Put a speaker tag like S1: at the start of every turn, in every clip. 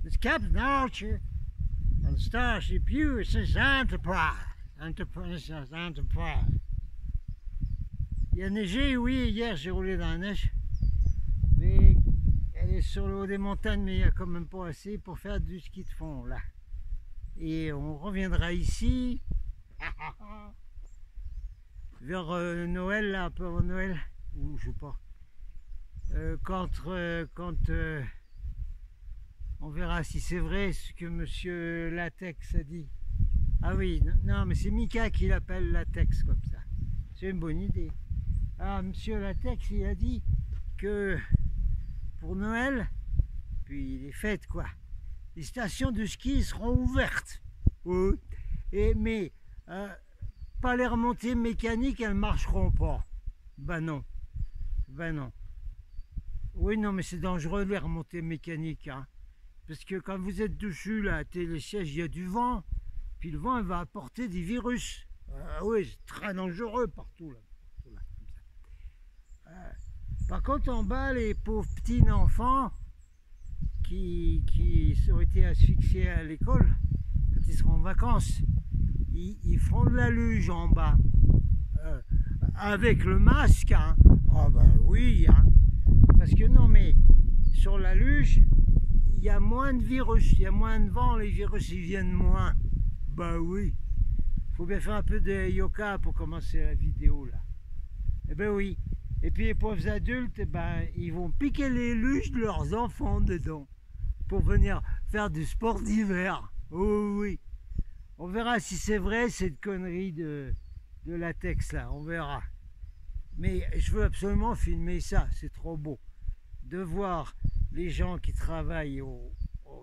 S1: It's Captain Archer on Starship USS Enterprise. Enterprise. Il a neigé, oui, hier j'ai roulé dans la neige. Mais elle est sur le haut des montagnes, mais il n'y a quand même pas assez pour faire du ski de fond là. Et on reviendra ici vers Noël, là, un peu avant Noël, ou je sais pas. Quand on verra si c'est vrai ce que monsieur Latex a dit. Ah oui, non, mais c'est Mika qui l'appelle Latex comme ça. C'est une bonne idée. Ah, monsieur Latex, il a dit que pour Noël, puis les fêtes quoi, les stations de ski seront ouvertes. Oui. Mais pas les remontées mécaniques, elles ne marcheront pas. Ben non. Ben non. Oui, non, mais c'est dangereux les remontées mécaniques. Hein. Parce que quand vous êtes dessus, là, à télésiège, il y a du vent. Puis le vent, il va apporter des virus. Oui, c'est très dangereux partout, là. Comme ça. Par contre, en bas, les pauvres petits enfants qui auraient été asphyxiés à l'école, quand ils seront en vacances, ils feront de la luge en bas. Avec le masque. Hein. Ah ben oui, hein. Parce que non, mais sur la luge, il y a moins de virus, il y a moins de vent, les virus ils viennent moins. Bah oui, il faut bien faire un peu de yoga pour commencer la vidéo là. Eh ben oui, et puis les pauvres adultes, eh ben, ils vont piquer les luges de leurs enfants dedans pour venir faire du sport d'hiver. Oh oui, on verra si c'est vrai cette connerie de latex là, on verra. Mais je veux absolument filmer ça, c'est trop beau de voir les gens qui travaillent aux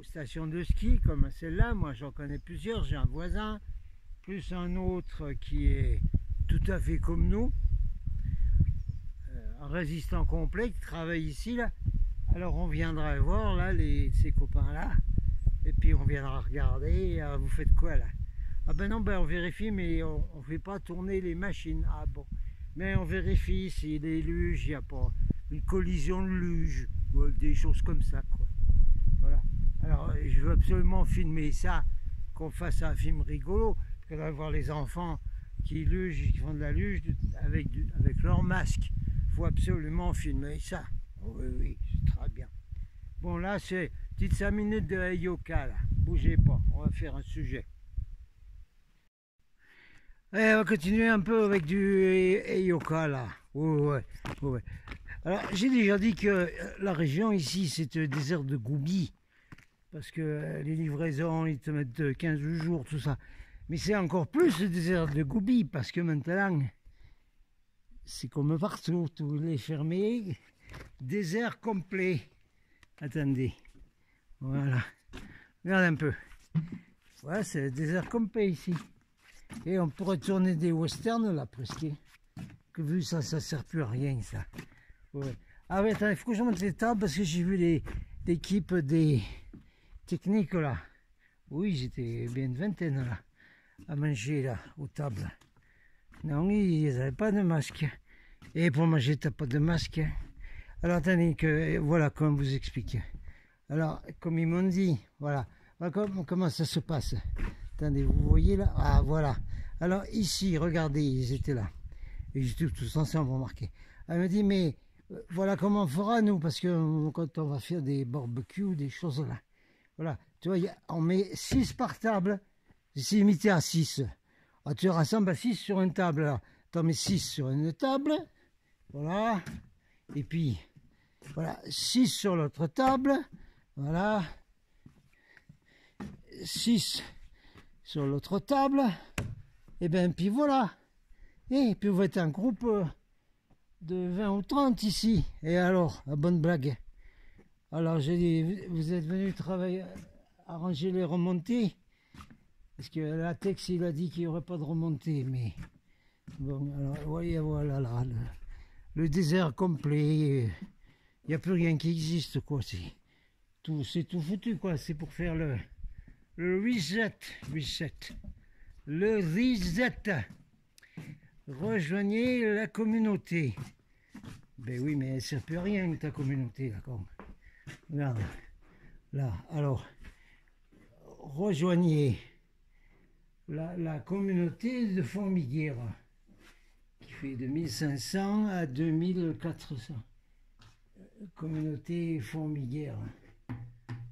S1: stations de ski comme celle-là. Moi j'en connais plusieurs, j'ai un voisin, plus un autre qui est tout à fait comme nous, un résistant complet qui travaille ici là. Alors on viendra voir là ces copains là, et puis on viendra regarder. Vous faites quoi là? Ah ben non, ben on vérifie, mais on ne fait pas tourner les machines. Ah bon, mais on vérifie si les luges, il n'y a pas une collision de luge, des choses comme ça quoi. Voilà. Alors je veux absolument filmer ça, qu'on fasse un film rigolo, parce que là voir les enfants qui lugent, qui font de la luge avec leur masque, il faut absolument filmer ça. Oui, oui, c'est très bien. Bon là c'est petite 5 minutes de yoga là, bougez pas, on va faire un sujet. Et on va continuer un peu avec du yoga là. Ouais, ouais, ouais. Alors, j'ai déjà dit que la région ici, c'est le désert de Gobi, parce que les livraisons, ils te mettent 15 jours, tout ça. Mais c'est encore plus le désert de Gobi, parce que maintenant, c'est comme partout, tout est fermé, désert complet. Attendez, voilà, regarde un peu. Voilà, c'est le désert complet ici. Et on pourrait tourner des westerns là, presque. Que vu ça, ça sert plus à rien, ça. Ouais. Ah ouais, attends, il faut que je monte les tables parce que j'ai vu l'équipe des techniques là. Oui, j'étais bien une vingtaine là, à manger là, aux tables. Non, ils n'avaient pas de masque. Et pour manger, tu n'as pas de masque. Alors attendez, voilà comment vous expliquer. Alors, comme ils m'ont dit, voilà comment ça se passe. Attendez, vous voyez là? Ah voilà. Alors ici, regardez, ils étaient là. Et ils étaient tous ensemble, remarquez. Elle me dit, mais voilà comment on fera nous, parce que quand on va faire des barbecues, des choses là. Voilà, tu vois, on met 6 par table, c'est limité à 6. Ah, tu rassembles à 6 sur une table, là. Tu en mets 6 sur une table, voilà. Et puis, voilà, 6 sur l'autre table, voilà. 6 sur l'autre table, et bien, puis voilà. Et puis vous êtes un groupe de 20 ou 30 ici. Et alors, la bonne blague. Alors j'ai dit, vous êtes venu travailler, arranger les remontées. Parce que Latex, il a dit qu'il n'y aurait pas de remontée. Mais bon, alors voyez, voilà là, le désert complet. Il n'y a plus rien qui existe, quoi. C'est tout foutu, quoi. C'est pour faire le reset. Le reset. Rejoignez la communauté. Ben oui, mais elle ne sert plus à rien, ta communauté, d'accord. Regarde, là, alors, rejoignez la communauté de Formiguère, qui fait de 1500 à 2400. Communauté Formiguère.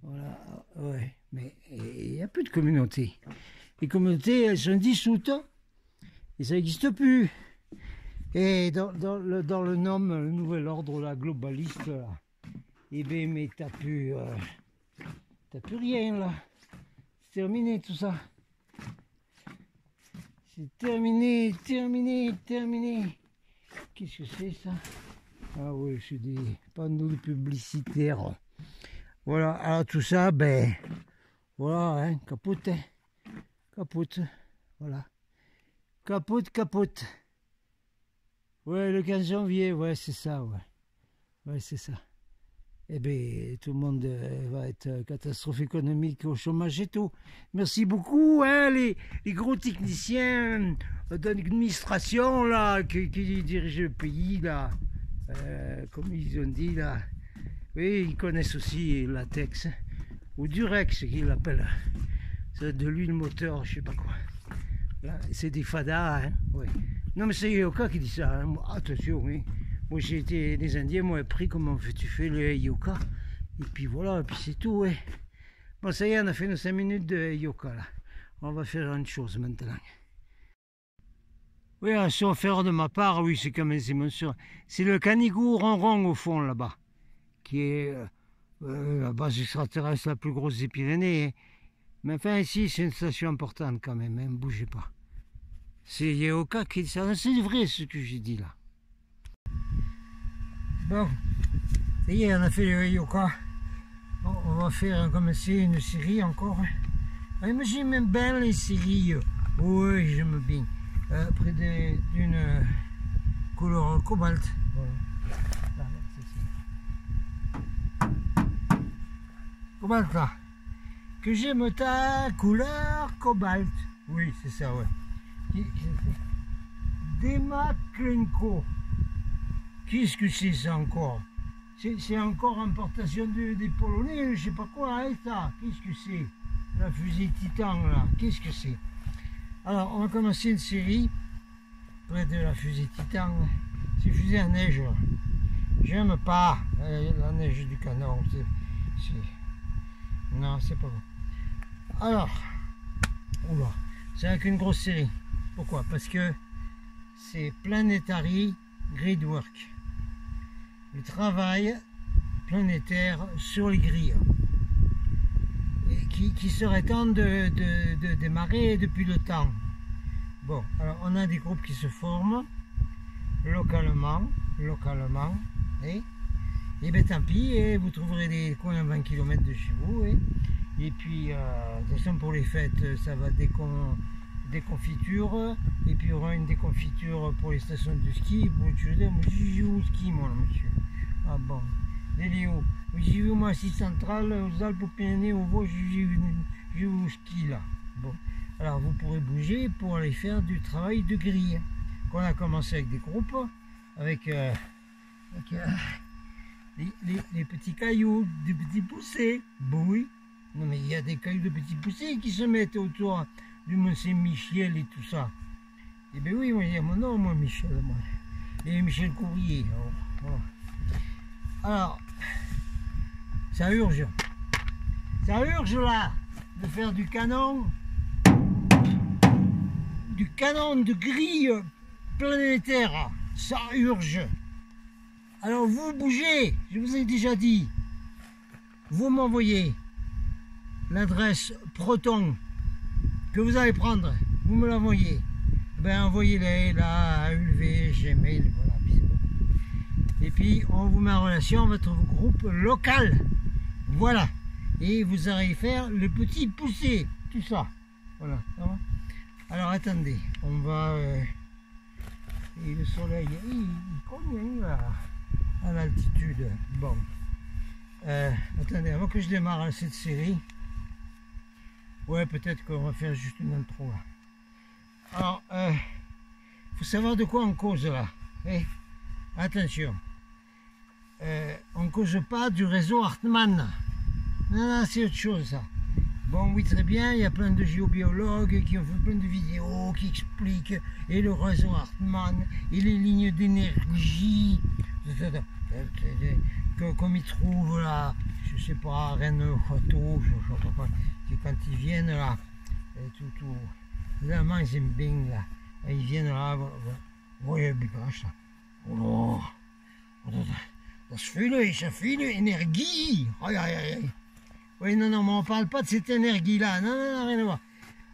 S1: Voilà, ouais, mais il n'y a plus de communauté. Les communautés, elles sont dissoutes, et ça n'existe plus. Et dans le nom, le nouvel ordre, la globaliste, là, eh bien, mais t'as plus rien, là. C'est terminé, tout ça. C'est terminé. Qu'est-ce que c'est, ça? Ah oui, c'est des panneaux publicitaires. Voilà, alors tout ça, ben, voilà, hein, capote, voilà. Capote. Ouais, le 15 janvier, ouais, c'est ça, ouais. Ouais, c'est ça. Eh bien, tout le monde va être catastrophe économique, au chômage et tout. Merci beaucoup, hein, les gros techniciens d'administration, là, qui dirigent le pays, là. Comme ils ont dit, là. Oui, ils connaissent aussi Latex, ou Durex, qu'ils l'appellent. C'est de l'huile moteur, je sais pas quoi. Là, c'est des fadas, hein, ouais. Non, mais c'est Yoka qui dit ça, hein. Attention, oui. Moi, j'ai été des Indiens, moi, appris comment tu fais le Yoka. Et puis voilà, et puis c'est tout, ouais. Bon, ça y est, on a fait nos 5 minutes de Yoka, là. On va faire une chose maintenant. Oui, un sauf-faire de ma part, oui, c'est comme c'est mon soeur. C'est le Canigou ronron au fond, là-bas, qui est la base extraterrestre la plus grosse des Pyrénées, hein. Mais enfin, ici, c'est une station importante quand même, hein, ne bougez pas. C'est Yoka qui dit ça. C'est vrai ce que j'ai dit là. Bon, ça y est, on a fait le Yoka. Bon, on va faire commencer une série encore. Ah, moi j'aime bien les séries. Oui, j'aime bien. Près d'une couleur cobalt. Voilà. Là, cobalt là. Que j'aime ta couleur cobalt. Oui, c'est ça, ouais. Dema Klenko. Qu'est-ce que c'est ça encore? C'est encore importation des Polonais, je sais pas quoi, hein, ça. Qu'est-ce que c'est? La fusée Titan, là. Qu'est-ce que c'est? Alors, on va commencer une série près de la fusée Titan. C'est fusée à neige. J'aime pas la neige du canon. Non, c'est pas bon. Alors, oula, c'est avec une grosse série. Pourquoi? Parce que c'est Planetary Gridwork. Le travail planétaire sur les grilles. Et qui serait temps de démarrer depuis le temps. Bon, alors on a des groupes qui se forment localement, et bien tant pis, et vous trouverez des coins à 20 km de chez vous, et puis de toute façon pour les fêtes ça va déconfiture, et puis il y aura une déconfiture pour les stations de ski. Moi j'y joue au ski, moi, monsieur. Ah bon, Léo, j'y vais moi à Cité Centrale, aux Alpes-Pyrénées, au Vosges, j'y vais au ski là. Bon, alors vous pourrez bouger pour aller faire du travail de grille. Qu'on a commencé avec des groupes, avec les petits cailloux, des petits poussés. Bon oui, non mais il y a des cailloux de petits poussés qui se mettent autour du Mont Saint-Michel et tout ça. Eh bien oui, moi, il y a mon nom, moi, Michel, moi. Et Michel Courrier. Alors, voilà. Alors, ça urge là de faire du canon de grille planétaire, ça urge. Alors vous bougez, je vous ai déjà dit, vous m'envoyez l'adresse Proton que vous allez prendre, vous me l'envoyez, ben envoyez-les là à ULV, Gmail, voilà, puis c'est bon. Et puis on vous met en relation avec votre groupe local, voilà, et vous allez faire le petit poussé, tout ça, voilà, ça va. Alors attendez, on va, et le soleil, il cogne là, à l'altitude, bon, attendez, avant que je démarre cette série, ouais, peut-être qu'on va faire juste une intro là. Alors, faut savoir de quoi on cause là. Eh, attention, on cause pas du réseau Hartmann. Non, c'est autre chose ça. Bon, oui, très bien, il y a plein de géobiologues qui ont fait plein de vidéos qui expliquent et le réseau Hartmann et les lignes d'énergie comme ils trouvent là, je sais pas, Rennes Château, je sais pas, quand ils viennent là, tout, les Allemands ils aiment bien là, et ils viennent là, ouais, Bucarest là, oh, das viele Energie, aïe aïe aïe. Oui, non, mais on parle pas de cette énergie-là, non, rien à voir.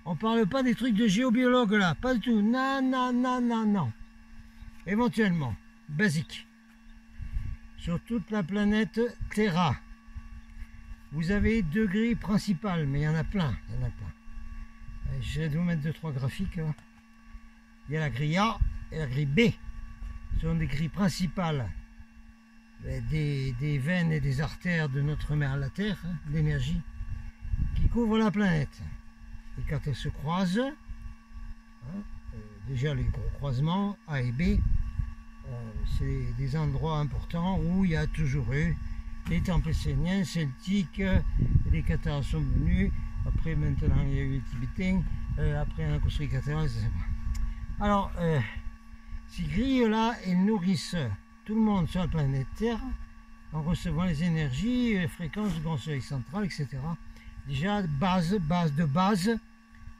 S1: On parle pas des trucs de géobiologue là, pas du tout, non. Éventuellement, basique. Sur toute la planète Terra, vous avez deux grilles principales, mais il y en a plein, Je vais vous mettre 2-3 graphiques. Là. Il y a la grille A et la grille B. Ce sont des grilles principales des veines et des artères de notre mère la Terre, hein, l'énergie, qui couvre la planète. Et quand elles se croisent, hein, déjà les gros croisements A et B, c'est des endroits importants où il y a toujours eu les temples esséniens, celtiques, les Cathares sont venus, après maintenant il y a eu les Tibétains, après on a construit les Cathares, etc. Alors, ces grilles-là, elles nourrissent tout le monde sur la planète Terre en recevant les énergies, les fréquences du grand soleil central, etc. Déjà, base,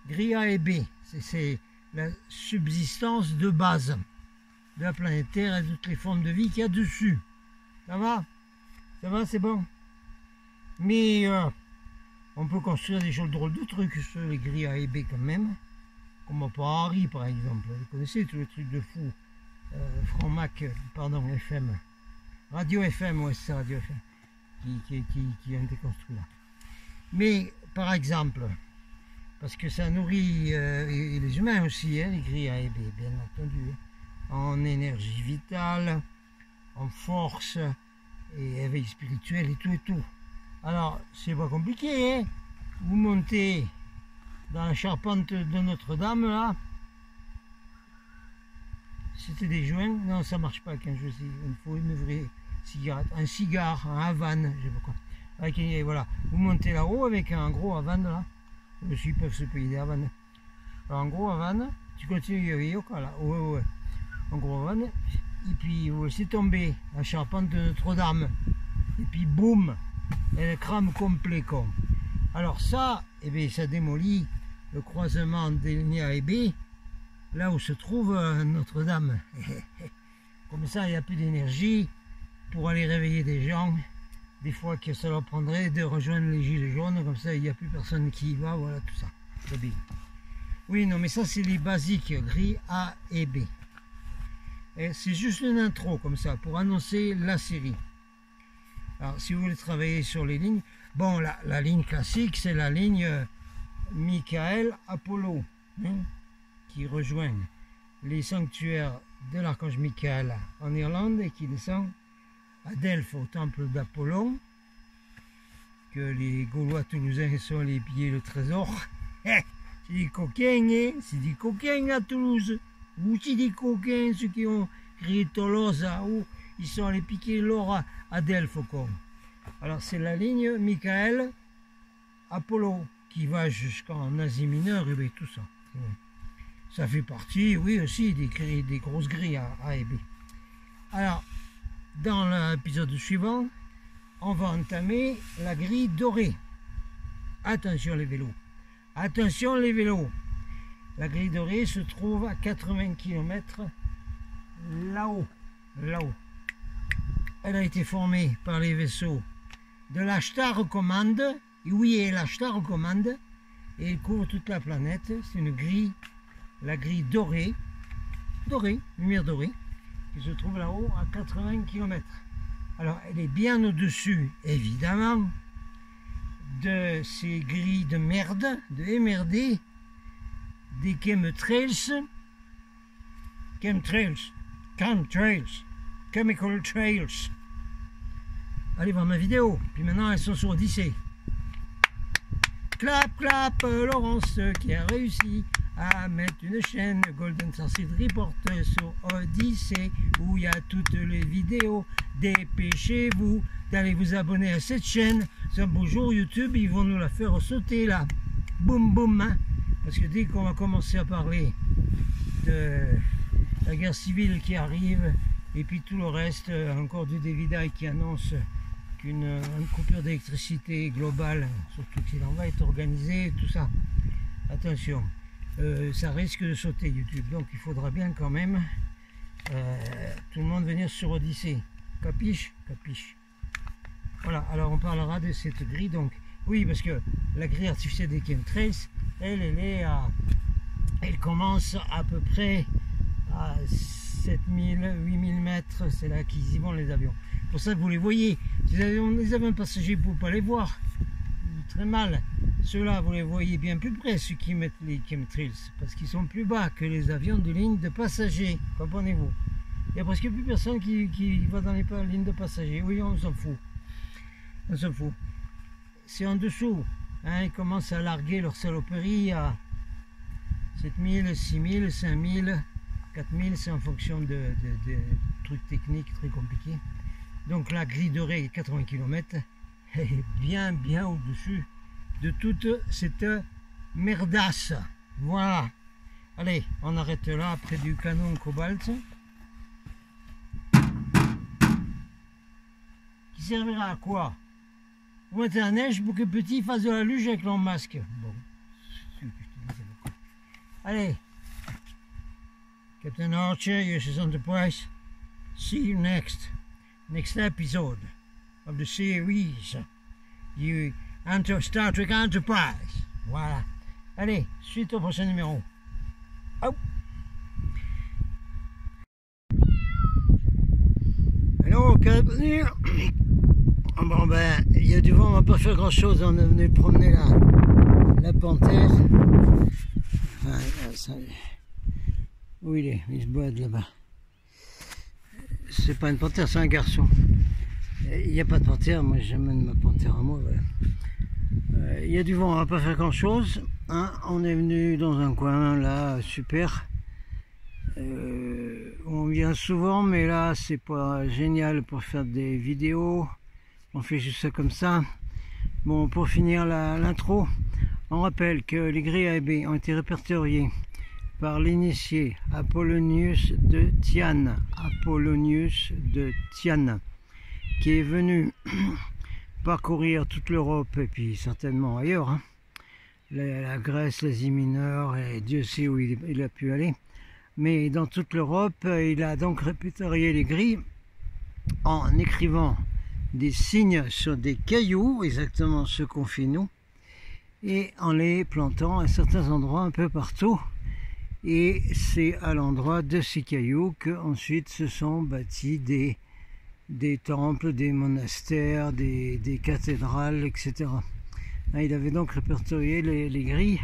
S1: grille A et B, c'est la subsistance de base de la planète Terre et de toutes les formes de vie qu'il y a dessus. Ça va, c'est bon. Mais on peut construire des choses drôles de trucs sur les grilles A et B quand même, comme Paris par exemple. Vous connaissez tous les trucs de fou. Franc-Mac, pardon, FM. Radio FM, ouais, c'est Radio FM qui a été construit là. Mais par exemple, parce que ça nourrit et les humains aussi, hein, les grilles A et B, bien entendu, hein, en énergie vitale, en force et éveil spirituel et tout. Alors, c'est pas compliqué, hein. Vous montez dans la charpente de Notre-Dame là. C'était des joints, non ça marche pas quand je dis, il faut une vraie cigarette, un cigare, un Havane, je sais pas quoi. Avec, voilà, vous montez là-haut avec un gros Havane là, aussi ils peuvent se payer des Havanes. Alors un gros Havane, tu continues là, ouais, un gros Havane, et puis vous laissez tomber la charpente de Notre-Dame, et puis boum, elle crame complet con. Alors ça, eh bien, ça démolit le croisement des lignes A et B, là où se trouve Notre-Dame. Comme ça, il n'y a plus d'énergie pour aller réveiller des gens. Des fois que ça leur prendrait de rejoindre les gilets jaunes, comme ça, il n'y a plus personne qui y va, voilà, tout ça. C'est bien. Oui, non, mais ça, c'est les basiques, grilles A et B. C'est juste une intro, comme ça, pour annoncer la série. Alors, si vous voulez travailler sur les lignes, bon, la ligne classique, c'est la ligne Michael-Apollo, hein, qui rejoint les sanctuaires de l'archange Michael en Irlande et qui descend à Delphes au temple d'Apollon, que les Gaulois toulousains sont allés piller le trésor. C'est des coquins, hein, c'est des coquins à Toulouse. Ou c'est des coquins, ceux qui ont créé Tolosa, où ils sont allés piquer l'or à Delphes. Alors c'est la ligne Michael Apollo qui va jusqu'en Asie mineure et bien, tout ça. Ça fait partie, oui, aussi des grosses grilles A et B. Alors, dans l'épisode suivant, on va entamer la grille dorée. Attention les vélos. Attention les vélos. La grille dorée se trouve à 80 km là-haut. Là-haut. Elle a été formée par les vaisseaux de la Star Command. Oui, et la Star Command. Et elle couvre toute la planète. C'est une grille, la grille dorée. Dorée, lumière dorée, qui se trouve là-haut à 80 km. Alors, elle est bien au-dessus, évidemment, de ces grilles de merde, de MRD, des chemtrails, chemical trails. Allez voir ma vidéo. Puis maintenant, elles sont sur Odyssée. Clap, clap, Laurence qui a réussi à mettre une chaîne Golden Starseed Report sur Odyssée où il y a toutes les vidéos. Dépêchez-vous d'aller vous abonner à cette chaîne. C'est un beau jour YouTube, ils vont nous la faire sauter là. Boum boum, hein. Parce que dès qu'on va commencer à parler de la guerre civile qui arrive et puis tout le reste, encore du Davidaï qui annonce qu'une coupure d'électricité globale sur tout l'Occident va être organisée, tout ça. Attention, ça risque de sauter YouTube, donc il faudra bien quand même tout le monde venir sur Odyssée. Capiche? Capiche. Voilà, alors on parlera de cette grille, donc oui, parce que la grille artificielle des chemtrails, elle commence à peu près à 7000, 8000 mètres, c'est là qu'ils y vont les avions. Pour ça que vous les voyez, les avions passagers, vous ne pouvez pas les voir, très mal. Ceux-là, vous les voyez bien plus près, ceux qui mettent les chemtrails, parce qu'ils sont plus bas que les avions de ligne de passagers, comprenez-vous. Il n'y a presque plus personne qui va dans les lignes de passagers, oui, on s'en fout. On s'en fout. C'est en dessous, hein, ils commencent à larguer leur saloperie à 7000, 6000, 5000, 4000, c'est en fonction de trucs techniques très compliqués. Donc la grille dorée 80 km est bien au-dessus de toute cette merdasse. Voilà. Allez, on arrête là près du canon Cobalt. Qui servira à quoi? Pour mettre la neige pour que Petit fasse de la luge avec leur masque. Bon. Allez. Captain Archer, USS Enterprise. See you next episode of the series. Star Trek Enterprise. Voilà. Allez, suite au prochain numéro. Oh. Hello, Captain. Bon ben, il y a du vent, on va pas faire grand chose, on est venu promener la panthère. Enfin, là, ça... Où il est? Il se boit là-bas. C'est pas une panthère, c'est un garçon. Il n'y a pas de panthère, moi j'amène ma panthère à moi. Voilà. Il y a du vent, on va pas faire grand chose. Hein. On est venu dans un coin là, super. On vient souvent, mais là c'est pas génial pour faire des vidéos. On fait juste ça comme ça. Bon, pour finir l'intro, on rappelle que les grilles AB ont été répertoriées par l'initié Apollonius de Tyane, qui est venu parcourir toute l'Europe et puis certainement ailleurs, hein. La Grèce, l'Asie mineure, et Dieu sait où il a pu aller. Mais dans toute l'Europe, il a donc répertorié les grilles en écrivant des signes sur des cailloux, exactement ce qu'on fait nous, et en les plantant à certains endroits un peu partout. Et c'est à l'endroit de ces cailloux qu'ensuite se sont bâtis des temples, des monastères, des cathédrales, etc. Il avait donc répertorié les grilles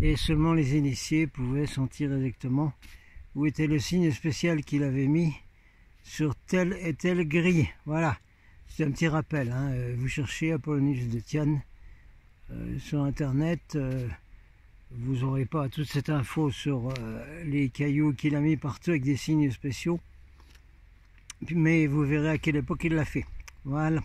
S1: et seulement les initiés pouvaient sentir exactement où était le signe spécial qu'il avait mis sur telle et telle grille. Voilà, c'est un petit rappel, hein. Vous cherchez Apollonius de Tyane sur internet, vous n'aurez pas toute cette info sur les cailloux qu'il a mis partout avec des signes spéciaux, mais vous verrez à quelle époque il l'a fait. Voilà.